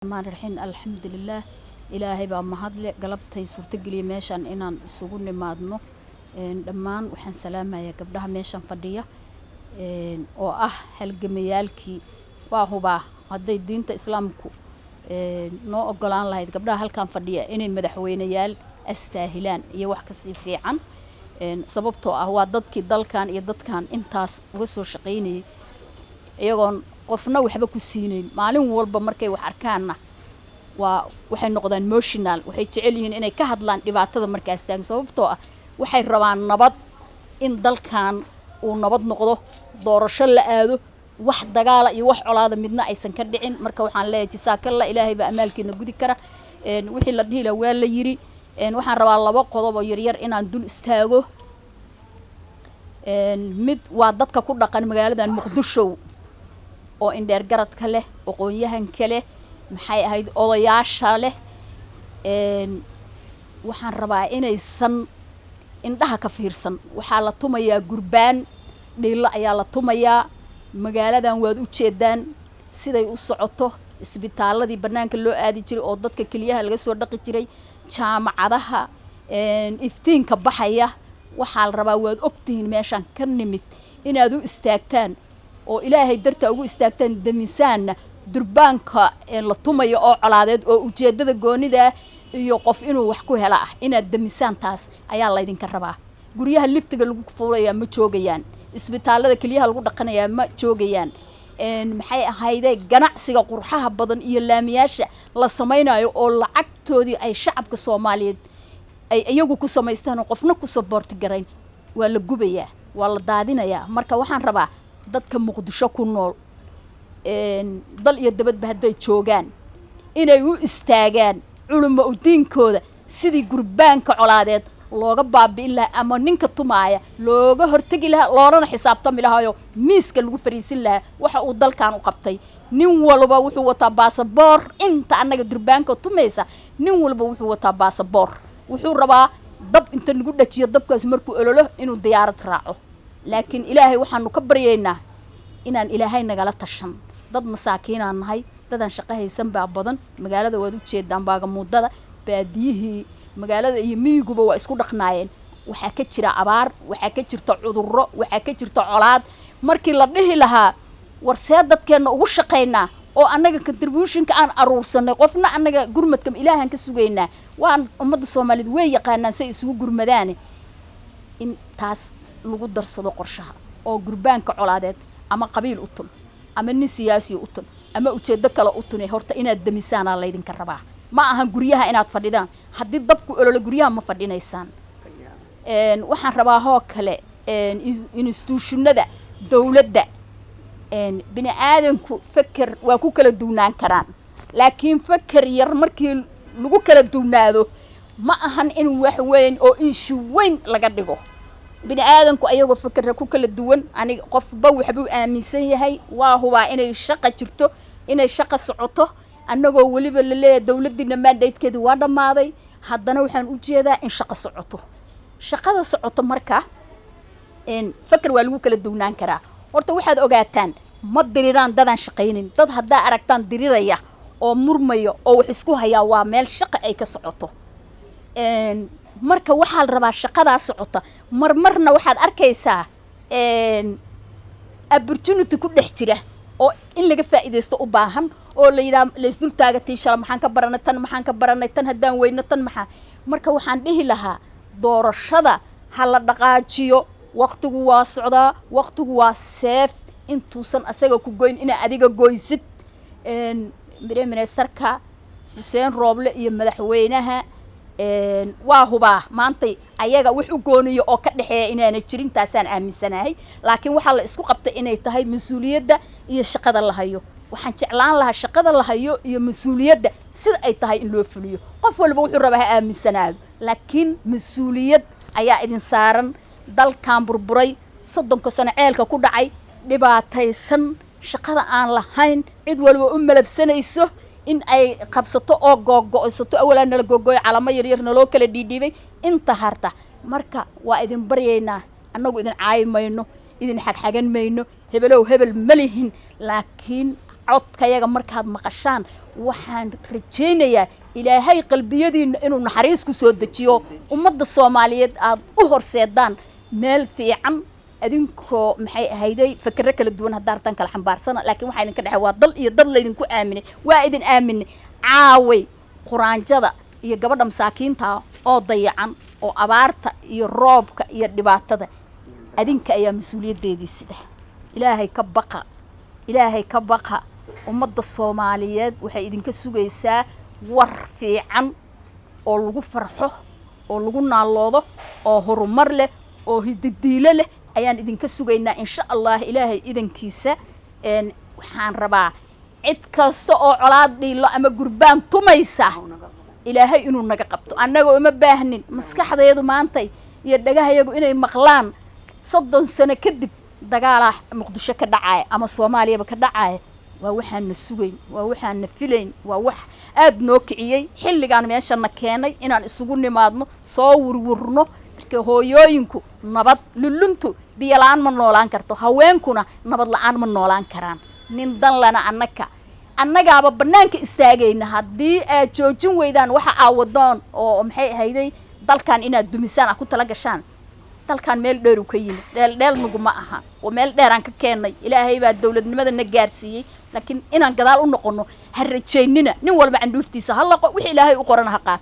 الرحمن الرحيم الحمد لله إلهي بقى مهدلة قلبتي صورت قلي ماشان إنان سجون مادنو دمان وحن سلامة يا قبلها ماشان فدية أو هالجميالكي وهو بقى هذا الدين إسلامكو نو أقولان الله قبلها هالكان فدية إني مدحوين يال استاهلان يوحك في عن سببته هو ضدك ضل كان يضد كان إنتاس وسو شقيني يقول qofna waxba ku siineen maalin walba markay wax arkaana waxay noqdaan emotional waxay jecel yihiin inay ka hadlaan dhibaatada markaas taagan sababtoo ah waxay rabaan nabad in dalkan uu nabad noqdo doorasho la aado wax dagaal iyo wax colaada midna aysan ka dhicin marka waxaan leeyahay jazaakalla ilaahay ba amaalkiina gudi kara wixii la dhihi waa la yiri waxaan rabaa laba qodob oo yar inaan dul istaago mid waa dadka ku dhaqan magaalada Muqdisho oo indheer garadka leh aqoonyahanka leh maxay ahayd odayaasha leh waxaan rabaa inaysan indhaha ka fiirsan waxaa la tumayaa gurbaan dhila ayaa la tumayaa magaaladan waad u jeedaan siday u socoto isbitaaladii banaanka loo aadi jiray oo dadka kaliyaha laga soo dhaqi jiray jaamacadaha iftiinka baxaya waxaa la rabaa waad ogtihiin meeshan ka nimid inaad u istaagtaan oo ilaahay darta ugu istaagtaan damisaana durbaanka la tumayo oo colaadeed oo ujeedada goonida iyo qof inuu wax ku hela ah inaad damisaan taas ayaa la idinka rabaa guryaha liftiga lagu fuulaya ma joogayaan isbitaalada kaliyaha lagu dhaqanaya ma joogayaan maxay ahayday ganacsiga qurxaha badan iyo laamiyaasha la samaynayo oo lacagtoodii ay shacabka Soomaaliyeed ay iyagu ku samaystaan qofna ku support garayn waa la gubayaa waa la daadinayaa marka waxaan rabaa dadka Muqdisho ku nool dal iyo dabadba haday joogaan inay u istaagaan culimo u diinkooda sidii gurbaanka colaadeed looga baabi'in lahaa ama ninka tumaaya looga hortagi lahaa loorana xisaabtami lahayo miiska lagu fariisin lahaa waxa uu dalkan u qabtay nin walba wuxuu wataa baasaboor inta anaga durbaanka tumaysa nin walba wuxuu wataa baasaboor wuxuu rabaa dab inta lagu dhajiyo dabkaas markuu ololo inuu diyaarad raaco laakiin ilaahay waxaanu ka baryeynaa inaan ilaahay nagala tashan dad masaakiin aan nahay dadan shaqo haysan baa badan magaalada waad u jeedaan baaga muddada baadiyihii magaalada iyo miyiguba waa isku dhaqnaayeen waxa ka jira abaar waxa ka jirta cudurro waxa ka jirta colaad markii la dhihi lahaa warsee dadkeena ugu shaqeynaa oo anaga contributionka aan aruursanay qofna anaga gurmadka ilaahan ka sugeynaa waan ummadda Soomaaliyeed way yaqaanaan say isugu gurmadaan in taas lagu darsado qorshaha oo gurbaanka colaadeed ama qabiil u tun ama nin siyaasi u tun ama ujeedo kale u tun horta inaad damisaana la idinka rabaa ma aha guryaha inaad fadhidaan hadii dabku olole guryaha ma fadhinaysaan waxaan rabaa hoo kale institutionada dawladda bini aadanku fakar waa ku kala duunaan karaan laakiin fakar yar markii lagu kala duunaado ma ahan in wax weyn oo issue weyn laga dhigo bini aadanku ayagoo fakar ku kala duwan aniga qofba waxbuu aaminsan yahay waa huba inay shaqo jirto inay shaqo socoto annagoo waliba la leeyahay dawladdiina mandate-keedu waa dhamaaday haddana waxaan u jeedaa in shaqo socoto shaqada socoto marka fakar waa lagu kala duunaan karaa horta waxaad ogaataan ma diriraan dadaan shaqaynin dad haddaa aragtaan diriraya oo murmayo oo wax isku haya waa meel shaqo ay ka socoto marka waxaa la rabaa shaqada socota marmarna waxaad arkaysaa opportunity ku dhex jira oo in laga faa'iideysto u baahan oo la yiraahdo la isdul taagatay shala maxaan ka baranay tan haddaan weyno tan maxaa marka waxaan dhihi lahaa doorashada ha la dhaqaajiyo waqtigu waa socdaa waqtigu waa safe intuusan asaga ku goyn ina adiga goysid ministerka Xuseen Rooble iyo madaxweynaha waa huba maantay ayaga wax u gooniyo oo ka dhaxeeya inaana jirin taasaan aaminsanahay laakiin waxa la isku qabtay inay tahay mas'uuliyadda iyo shaqada la hayo waxaan jeclaan lahaa shaqada la hayo iyo mas'uuliyadda sida ay tahay in loo fuliyo qof walba wuxuu rabaa aaminsanaado laakiin mas'uuliyad ayaa idin saaran dalkan burburay 30 sano ceelka ku dhacay dhibaataysan shaqada aan lahayn cid walba u malabsanayso in ay qabsato oo go'go'aysato awalan la go'go'ay calamo yar yar naloo kala dhiidhiibay inta harta marka waa idin baryeynaa annagu idin caayimayno idin xagxagan mayno hebelow hebel malihin laakiin codkayaga markaad maqashaan waxaan rajaynayaa ilaahay qalbiyadiina inuu naxariis ku soo dejiyo ummadda Soomaaliyeed aad u horseedaan meel fiican adinkoo maxay ahayday fikirro kala duwan hadartan kala xambaarsana laakiin waxa idinka dhaxay waa dal iyo dad la idinku aaminay waa idin aaminay caaway quraanjada iyo gabadha masaakiinta oo dayacan oo abaarta iyo roobka iyo dhibaatada adinka ayaa mas'uuliyadeedii sida ilaahay ka baqa ummadda Soomaaliyeed waxay idinka sugaysaa war fiican oo lagu farxo oo lagu naaloodo oo horumar leh oo hididiile leh ayaan idinka sugaynaa insha Allah ilaahay idankiisa waxaan rabaa cid kasta oo colaad dhiilo ama gurbaan tumaysa ilaahay inuu naga qabto annaga uma baahnin maskaxdeedu maantay iyo dhagahayagu inay maqlaan 30 sano kadib dagaal Muqdisho ka dhacay ama Soomaaliya ka dhacay waa waxaan na sugayn waa waxaan na filayn waa wax aad noo kiciyay xilligan meeshana keenay inaan isugu nimaadno soo wurwurno marka hooyooyinku nabad luluntu biyo la'aan ma noolaan karto haweenkuna nabad la'aan ma noolaan karaan nin dan lana annagaaba banaanka istaagayna haddii aad joojin weydaan waxa aawadoon oo maxay ahayday dalkan inaad dumisaan ku tala gashaan dalkan meel dheer u ka yimid dheel nagu ma aha oo meel dheer aan ka keenay ilaahay baa dawladnimada na gaarsiiyay laakiin inaan gadaal u noqono ha rajaynina nin walba candhuuftiisa hal laqo wixii ilaahay u qoran ha qaat